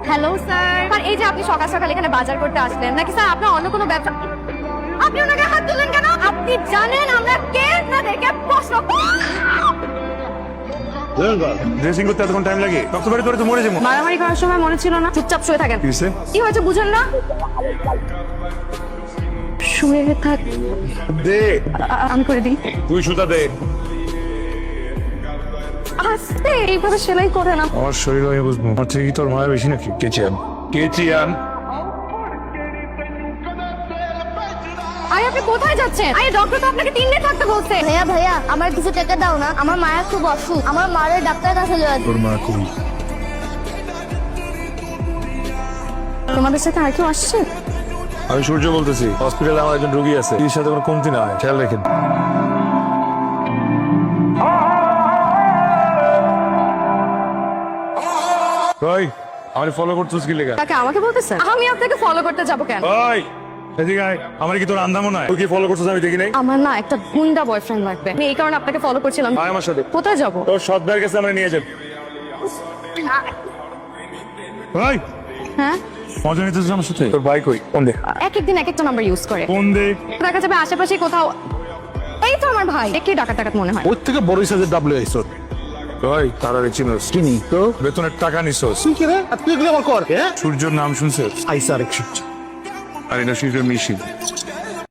Hello sir. আর এই যে আপনি সকাল সকাল এখানে বাজার করতে আসলেন নাকি স্যার আপনার অন্য কোনো ব্যবসা? আপনি ওনাকে হাত তুললেন কেন? আপনি জানেন আমরা কে না দেখে প্রশ্ন। ড্রেসিং করতে এতক্ষণ টাইম লাগে? রক্ত বের করে তো মরে যাবো। মারামারি করার সময় মনে ছিল না? চুপচাপ শুয়ে থাকেন। কি হয়েছে বুঝেন না? শুয়ে থাক। দে আমি করে দিই। তুই সুতা দে। আস্তে এইভাবে সেলাই করে না। আমার শরীর আমি বুঝবো। আমার থেকে কি তোর মায়া বেশি নাকি? কেচিয়ান আরে আপনি কোথায় যাচ্ছেন? আরে ডক্টর তো আপনাকে 3 দিন থাকতে বলছে। ভাইয়া ভাইয়া আমার কিছু টাকা দাও না, আমার মায়ের খুব অসুখ, আমার মায়ের ডাক্তারের কাছে যাওয়া। তোর মা কই? তোমাদের সাথে আর কেউ আসছে? আমি সূর্য বলতেছি। হসপিটালে আমার একজন রোগী আছে, এর সাথে কোনো কমতি না হয়, খেয়াল রাখেন। ওই আমারে ফলো করছিস কি লেগা? তাকে আমাকে বলতেছেন? আমি আপনাকে ফলো করতে যাব কেন? ওই এদিকে আয়। আমার কি তোর আন্দামো নাই? তুই কি ফলো করছিস আমি দেখি নাই? আমার না একটা গুন্ডা বয়ফ্রেন্ড লাগবে, আমি এই কারণে আপনাকে ফলো করছিলাম। আয় আমার সাথে। কোথায় যাব? তোর সৎ ভাইয়ের কাছে আমরা নিয়ে যাব। ওই হ্যাঁ মজা নিতেছিস আমার সাথে? তোর ভাই কই? কোন দে? এক একদিন এক একটা নাম্বার ইউজ করে। কোন দে? দেখা যাবে আশেপাশে কোথাও। এই তো আমার ভাই, দেখে ডাকাত ডাকাত মনে হয়। ওর থেকে বড় সাইজের ডাবলু আইসো। ওই তারারে চিনোস? চিনি তো। বেতনের টাকা নিছস? তুই কি রে? আর তুই এগুলো আমার কর, হ্যাঁ? সূর্যর নাম শুনছিস? আইসা আরেক সূর্য। আর এটা সূর্যের মিশি।